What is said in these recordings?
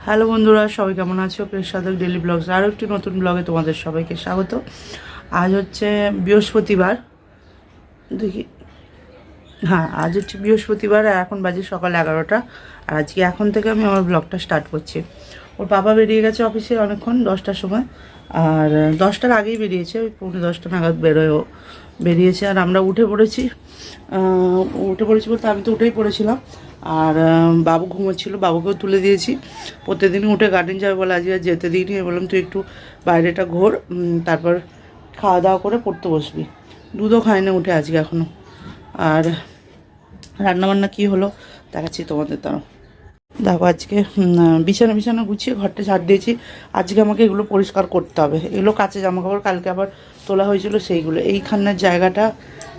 Hello বন্ধুরা, সবাই কেমন আছো? পেশাদার ডেলি ব্লগস আরও একটি নতুন ব্লগে তোমাদের সবাইকে স্বাগত। আজ হচ্ছে বৃহস্পতিবার। দেখি, হ্যাঁ, আজ হচ্ছে বৃহস্পতিবার আর এখন বাজে সকাল 11টা। আর আজকে এখন থেকে আমি আমার ব্লগটা স্টার্ট করছি। ওর বাবা বেরিয়ে গেছে অফিসে অনেকক্ষণ, 10টার সময়। আর 10টার আগেই বেরিয়েছে, ওই 9:45 নাগাদ বেরিয়েছে। আর আমরা উঠে পড়েছি বলতে আমি তো উঠেই পড়েছিলাম। আর বাবু ঘুমোচ্ছিল, বাবুকেও তুলে দিয়েছি। প্রত্যেকদিনই উঠে গার্ডেন যাবে বলে আজকে আর যেতে দিইনি। বললাম তুই একটু বাইরেটা ঘোর, তারপর খাওয়া দাওয়া করে পড়তে বসবি। দুধও খায় না উঠে আজকে এখনও। আর রান্নাবান্না কী হলো দেখাচ্ছি তোমাদের। তারা দেখো, আজকে বিছানা গুছিয়ে ঘরটা ঝাড় দিয়েছি। আজকে আমাকে এগুলো পরিষ্কার করতে হবে। এগুলো কাচে জামাকাপড় কালকে আবার তোলা হয়েছিল, সেইগুলো এইখানের জায়গাটা,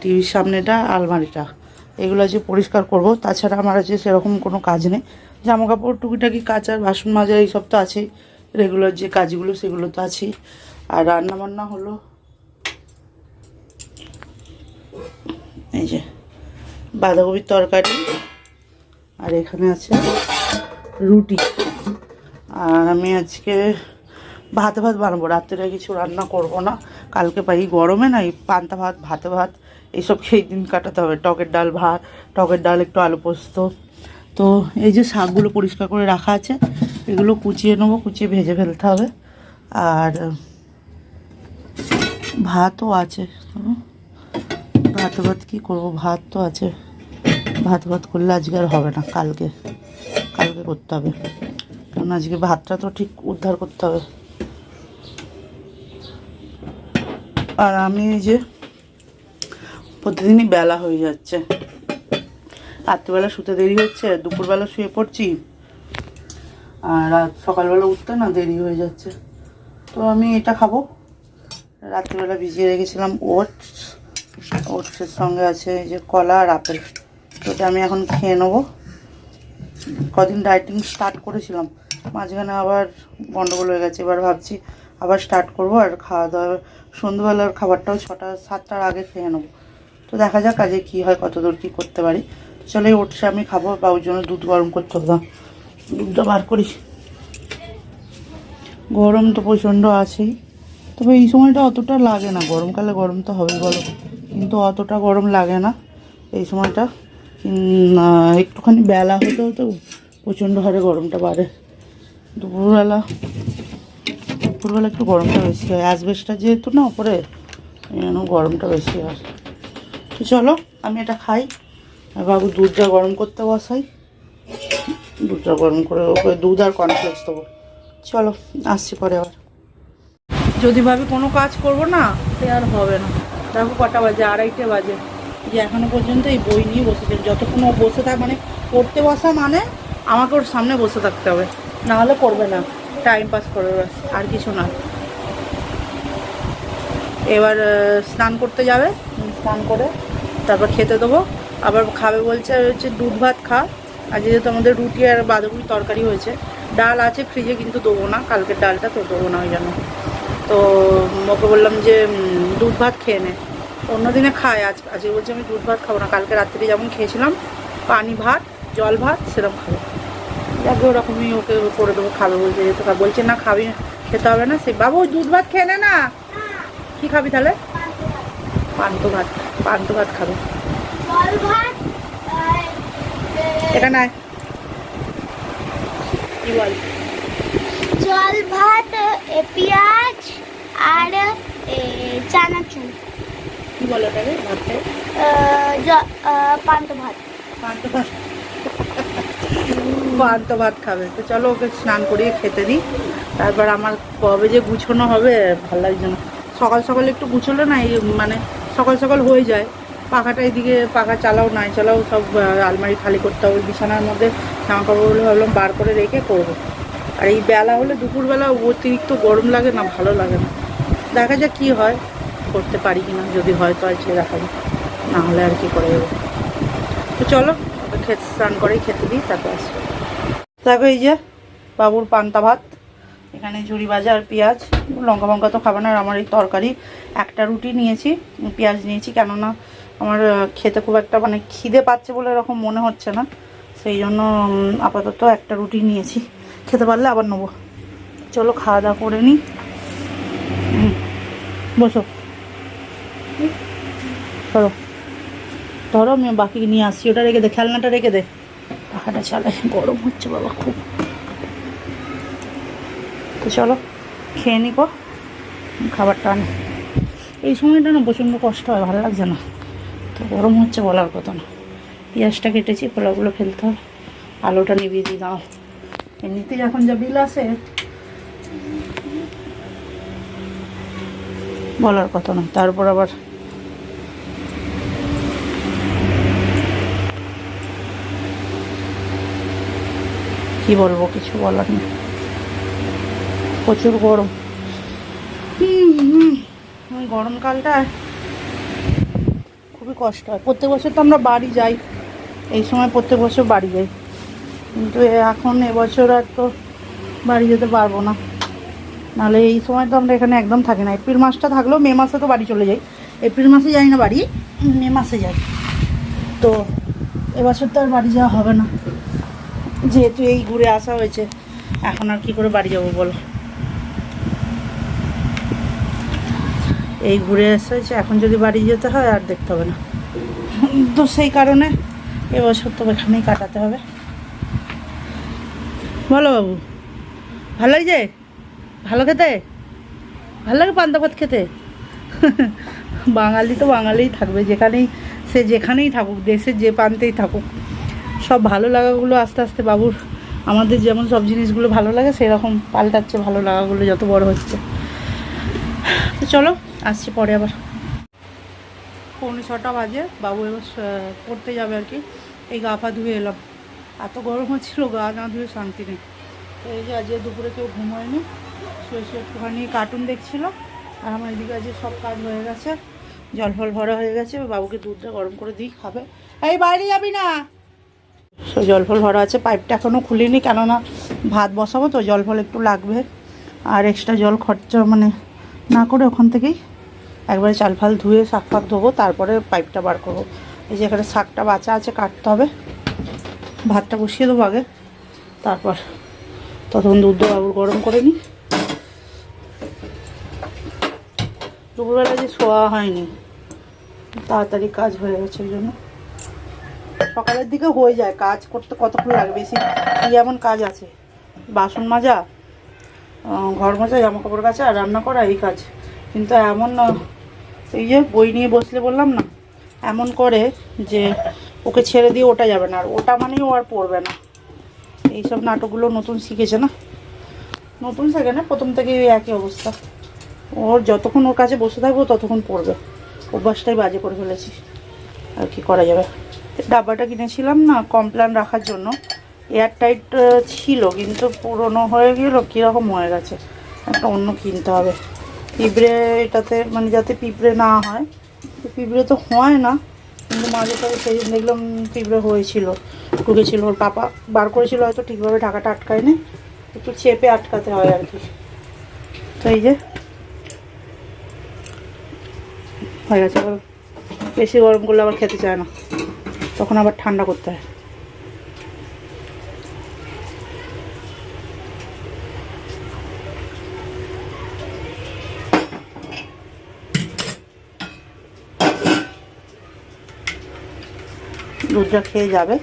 টিভির সামনেটা, আলমারিটা, এগুলো আজকে পরিষ্কার করব। তাছাড়া আমার আজকে সেরকম কোনো কাজ নেই। জামাকাপড় টুকিটাকি কাচার, বাসন মাজা, এইসব তো আছেই। রেগুলার যে কাজগুলো সেগুলো তো আছেই। আর রান্নাবান্না হলো এই যে বাঁধাকপির তরকারি, আর এখানে আছে রুটি। আর আমি আজকে ভাত বানাবো, রাত্রে কিছু রান্না করব না। কালকে পাই গরমে না এই পান্তা ভাত, ভাত এইসব খেয়ে দিন কাটাতে হবে। টকের ডাল, ভাত, টকের ডাল, একটু আলু পোস্ত। তো এই যে শাকগুলো পরিষ্কার করে রাখা আছে, এগুলো কুচিয়ে নেবো, কুচিয়ে ভেজে ফেলতে হবে। আর ভাতও আছে। ভাত কী করবো, ভাত তো আছে। ভাত করলে আজকে আর হবে না, কালকে করতে হবে। কারণ আজকে ভাতটা তো ঠিক উদ্ধার করতে হবে। আর আমি এই যে প্রতিদিনই বেলা হয়ে যাচ্ছে, রাত্রিবেলা শুতে দেরি হচ্ছে, দুপুরবেলা শুয়ে পড়ছি, আর রাত সকালবেলা উঠতে না দেরি হয়ে যাচ্ছে। তো আমি এটা খাবো। রাত্রিবেলা ভিজিয়ে রেখেছিলাম ওটসের সঙ্গে আছে এই যে কলা আর আপেল। তো এটা আমি এখন খেয়ে নেবো। কদিন ডায়েটিং স্টার্ট করেছিলাম, মাঝখানে আবার গন্ডগোল হয়ে গেছে। এবার ভাবছি আবার স্টার্ট করব। আর খাওয়া দাওয়া সন্ধ্যেবেলার খাবারটাও 6টা-7টার আগে খেয়ে নেবো। তো দেখা যাক কাজে কী হয়, কতদূর কী করতে পারি। চলো এই ওটসে আমি খাবো। বাবুর জন্য দুধ গরম করতে হবে, দুধটা বার করি। গরম তো প্রচণ্ড আছেই, তবে এই সময়টা অতটা লাগে না। গরমকালে গরম তো হবেই বলো, কিন্তু অতটা গরম লাগে না এই সময়টা। একটুখানি বেলা হতে হতে প্রচণ্ড হারে গরমটা বাড়ে। দুপুরবেলা একটু গরমটা বেশি হয়, অ্যাসবেস্টটা যেহেতু না ওপরে, এই জন্য গরমটা বেশি হয়। তো চলো আমি এটা খাই, আর বাবু দুধটা গরম করতে বসাই। দুধটা গরম করে ওকে দুধ আর কর্নফ্লেক্স দেবো। চলো আসছি পরে আবার। যদি ভাবি কোনো কাজ করব না, সে আর হবে না। দেখো কটা বাজে, 2:30 বাজে, যে এখনো পর্যন্ত এই বই নিয়ে বসেছেন। যতক্ষণ ও বসে থাক, মানে পড়তে বসা মানে আমাকে ওর সামনে বসে থাকতে হবে, না হলে করবে না। টাইম পাস করবে ব্যাস, আর কিছু না। এবার স্নান করতে যাবে, স্নান করে তারপর খেতে দেবো। আবার খাবে বলছে, হচ্ছে দুধ ভাত খা। আর যেহেতু আমাদের রুটি আর বাঁধাকপির তরকারি হয়েছে, ডাল আছে ফ্রিজে কিন্তু দেবো না, কালকের ডালটা তো দেবো না ওই জন্য। তো ওকে বললাম যে দুধ ভাত খেয়ে নে। অন্যদিনে খায়, আজকে বলছে আমি দুধ ভাত খাবো না। কালকে রাত্রে যেমন খেয়েছিলাম পানি ভাত, জল ভাত, সেরকম খাবো। যাকে ওরকমই ওকে করে দেবো, খাবে বলছে। যেহেতু বলছে না খাবি, খেতে হবে না, সে বাবু দুধ ভাত খেয়ে নে না। কী খাবি তাহলে? পান্ত ভাত খাবে। এটা নাই, কি বল? জল ভাত, পেঁয়াজ আর চানাচুর। কি বলো ওটাকে? ভাতটা পান্ত ভাত। পান্ত ভাত খাবে। তো চলো ওকে স্নান করিয়ে খেতে দিই। তারপর আমার কবে যে গুছোনো হবে ভালো লাগছে না। সকাল সকাল একটু গুছোলে না, এই মানে সকাল সকাল হয়ে যায়। পাখাটা এদিকে, পাখা চালাও নাই চালাও সব আলমারি খালি করতে হবে। বিছানার মধ্যে জামা কাপড়গুলো ভাবলাম বার করে রেখে করবো। আর এই বেলা হলে, দুপুরবেলা অতিরিক্ত গরম লাগে না, ভালো লাগে না। দেখা যাক কী হয়, করতে পারি কি না। যদি হয় তো আর ছেড়ে রাখা যায়, না হলে আর কি করে দেবো। তো চলো ওকে স্নান করেই খেতে দিই, তারপর আসবো। দেখো এই যে বাবুর পান্তা ভাত, এখানে ঝুড়ি ভাজা আর পেঁয়াজ, লঙ্কা তো খাবে না। আর আমার এই তরকারি, একটা রুটি নিয়েছি, পেঁয়াজ নিয়েছি, কেননা আমার খেতে খুব একটা মানে খিদে পাচ্ছে বলে এরকম মনে হচ্ছে না, সেই জন্য আপাতত একটা রুটি নিয়েছি। খেতে পারলে আবার নেবো। চলো খাওয়া দাওয়া করে নিই। বসো, ধরো ধরো, আমি বাকি নিয়ে আসছি। ওটা রেখে দে, খেলনাটা রেখে দে। পাখাটা চালাই, গরম হচ্ছে বাবা খুব। তো চলো খেয়ে নিকো, খাবারটা আনে। এই সময়টা না প্রচণ্ড কষ্ট হয়, ভালো লাগছে না, তো গরম হচ্ছে বলার কথা না। পেঁয়াজটা কেটেছি, পোলাগুলো ফেলতে হবে। আলুটা নিভিয়ে দিয়ে দাও। এমনিতেই এখন যা বিল আসে বলার কথা না, তারপর আবার কি বলবো, কিছু বলার নেই, প্রচুর গরম। গরমকালটা খুবই কষ্ট হয়। প্রত্যেক বছর তো আমরা বাড়ি যাই, এই সময় প্রত্যেক বছর বাড়ি যাই, কিন্তু এখন এবছর আর তো বাড়ি যেতে পারবো না। নাহলে এই সময় তো আমরা এখানে একদম থাকি না। এপ্রিল মাসটা থাকলেও মে মাসে তো বাড়ি চলে যাই। এপ্রিল মাসে যাই না বাড়ি, মে মাসে যাই। তো এবছর তো আর বাড়ি যাওয়া হবে না, যেহেতু এই ঘুরে আসা হয়েছে। এখন আর কি করে বাড়ি যাবো বলো, এই ঘুরে আসা হয়েছে, এখন যদি বাড়ি যেতে হয় আর দেখতে হবে না। তো সেই কারণে এবছর তো এখানেই কাটাতে হবে। বলো বাবু, ভালো লাগছে? ভালো খেতে ভালো লাগে পান্তা ভাত খেতে? বাঙালি তো বাঙালিই থাকবে, যেখানেই সে যেখানেই থাকুক, দেশের যে প্রান্তেই থাকুক। সব ভালো লাগাগুলো আস্তে আস্তে বাবুর, আমাদের যেমন সব জিনিসগুলো ভালো লাগে সেরকম পাল্টাচ্ছে ভালো লাগাগুলো যত বড় হচ্ছে। তো চলো আসছি পরে আবার। 6:45 বাজে, বাবু এবার পড়তে যাবে আর কি। এই গা পা ধুয়ে এলাম, এত গরম হচ্ছিলো, গা না ধুয়ে শান্তি নেই। তো এই যে আজকে দুপুরে কেউ ঘুমোয়নি, শুয়ে শুয়ে একটুখানি কার্টুন দেখছিল। আর আমার এদিকে আজকে সব কাজ হয়ে গেছে, জল ফল ভরা হয়ে গেছে। বাবুকে দুধটা গরম করে দিই, খাবে। এই বাইরে যাবি না। সো জল ফল ভরা আছে, পাইপটা এখনও খুলিনি, কেননা ভাত বসাবো তো জল ফল একটু লাগবে। আর এক্সট্রা জল খরচা মানে না করে ওখান থেকেই একবারে চাল ফাল ধুয়ে শাক ফাক ধোবো, তারপরে পাইপটা বার করবো। এই যে এখানে শাকটা বাঁচা আছে, কাটতে হবে। ভাতটা বসিয়ে দেবো আগে, তারপর ততক্ষণ দুধ বাবুর গরম করে নিই। দুপুরবেলা যে শোয়া হয়নি, তাড়াতাড়ি কাজ হয়ে গেছে, ওই জন্য। সকালের দিকে হয়ে যায়, কাজ করতে কতক্ষণ লাগে, বেশি কি এমন কাজ আছে? বাসন মাজা, ঘর মাজা, জামা কাপড় কাচা আর রান্না করা, এই কাজ। কিন্তু এমন এই যে বই নিয়ে বসলে বললাম না, এমন করে যে ওকে ছেড়ে দিয়ে ওটা যাবে না, আর ওটা মানেই ও আর পড়বে না। এইসব নাটকগুলো নতুন শিখেছে না, নতুন শেখে না, প্রথম থেকে একই অবস্থা। ওর যতক্ষণ ওর কাছে বসে থাকবো ততক্ষণ পড়বে, অভ্যাসটাই বাজে করে ফেলেছি, আর কি করা যাবে। ডাব্বাটা কিনেছিলাম না কমপ্ল্যান রাখার জন্য, এয়ারটাইট ছিল কিন্তু পুরনো হয়ে গেল, কীরকম হয়ে গেছে, একটা অন্য কিনতে হবে। পিঁপড়ে এটাতে মানে যাতে পিঁপড়ে না হয়, পিঁপড়ে তো হয় না, কিন্তু মাঝে সাথে সেদিন দেখলাম পিঁপড়ে হয়েছিল, ঢুকেছিল। ওর পাপা বার করেছিল, হয়তো ঠিকভাবে ঢাকাটা আটকায়নি, একটু চেপে আটকাতে হয় আর কি। তো এই যে হয়ে গেছে। আবার বেশি গরম করলে আবার খেতে চায় না, তখন আবার ঠান্ডা করতে হয়। দুধটা খেয়ে যাবে।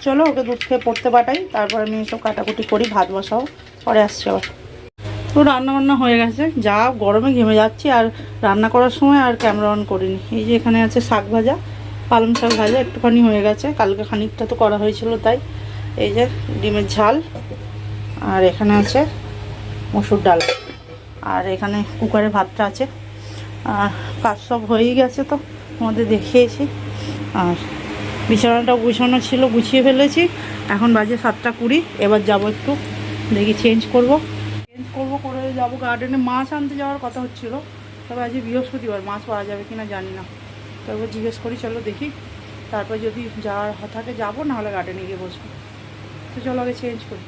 চলো ওকে দুধ খেয়ে পড়তে পাঠাই, তারপর আমি এসব কাটাকুটি করি, ভাত বসাও, পরে আসছি আবার। তো রান্নাবান্না হয়ে গেছে, যা গরমে ঘেমে যাচ্ছি, আর রান্না করার সময় আর ক্যামেরা অন করিনি। এই যে এখানে আছে শাক ভাজা, পালং শাক ভাজা একটুখানি হয়ে গেছে, কালকে খানিকটা তো করা হয়েছিল তাই। এই যে ডিমের ঝাল, আর এখানে আছে মসুর ডাল, আর এখানে কুকারে ভাতটা আছে। আর কাজ সব হয়েই গেছে, তো আমাদের দেখিয়েছি। আর বিছানাটা গুছানো ছিল, গুছিয়ে ফেলেছি। এখন বাজে 7:20, এবার যাবো একটু দেখি চেঞ্জ করব করে যাবো গার্ডেনে। মাছ আনতে যাওয়ার কথা হচ্ছিল, তবে আজকে বৃহস্পতিবার, মাছ পাওয়া যাবে কিনা জানি না, তারপর জিজ্ঞেস করি, চলো দেখি, তারপর যদি যাওয়ার থাকে যাবো, নাহলে গার্ডেনে গিয়ে বসবো। তো চলো আগে চেঞ্জ করি।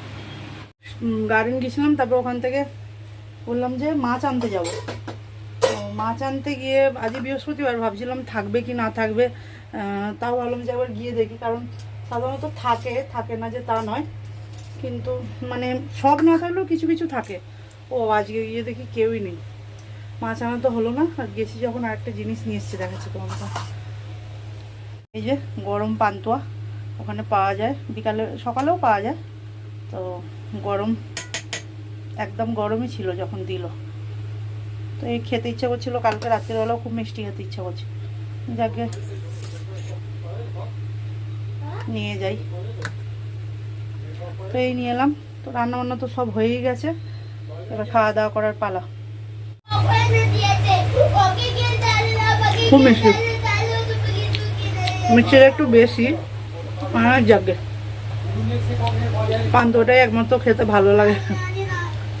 গার্ডেন গেছিলাম, তারপর ওখান থেকে বললাম যে মাছ আনতে যাব। মাছ আনতে গিয়ে আজকে বৃহস্পতিবার, ভাবছিলাম থাকবে কি না থাকবে, তাও ভাবলাম যে একবার গিয়ে দেখি, কারণ সাধারণত থাকে, থাকে না যে তা নয়, কিন্তু মানে সব না থাকলেও কিছু কিছু থাকে। ও আজকে গিয়ে দেখি কেউই নেই। মাছ আনা তো হলো না, আর গেছি যখন আরেকটা জিনিস নিয়ে এসছে, দেখাচ্ছি তোমাকে। এই যে গরম পান্তুয়া ওখানে পাওয়া যায়, বিকালে সকালেও পাওয়া যায়। তো গরম, একদম গরমই ছিল যখন দিল। তো এই খেতে ইচ্ছা করছিলো, কালকে রাত্রিবেলাও খুব মিষ্টি খেতে ইচ্ছা করছে, যাকে নিয়ে যাই। তো এই নিয়ে এলাম। তো রান্না বান্না তো সব হয়েই গেছে, এবার খাওয়া দাওয়া করার পালা। খুব মিষ্টি, মিষ্টিটা একটু বেশি, আর যাকে পান্তুয়াটাই একমাত্র খেতে ভালো লাগে।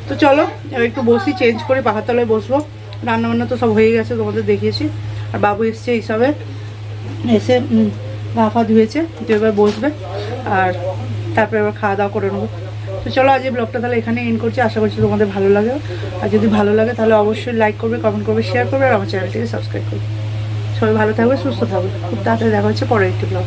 তো চলো এবার একটু বসি, চেঞ্জ করি, পাখার তলায় বসবো। রান্না বান্না তো সব হয়ে গেছে, তোমাদের দেখিয়েছি। আর বাবু এসছে হিসাবে, এসে গা ফা ধুয়েছে, তো এবার বসবে, আর তারপরে এবার খাওয়া দাওয়া করে নেবো। তো চলো আজ এই ব্লগটা তাহলে এখানে এন্ড করছি। আশা করছি তোমাদের ভালো লাগে, আর যদি ভালো লাগে তাহলে অবশ্যই লাইক করবে, কমেন্ট করবে, শেয়ার করবে, আর আমার চ্যানেলটিকে সাবস্ক্রাইব করবে। সবাই ভালো থাকবে, সুস্থ থাকবে। খুব তাড়াতাড়ি দেখা হচ্ছে পরের একটি ব্লগ।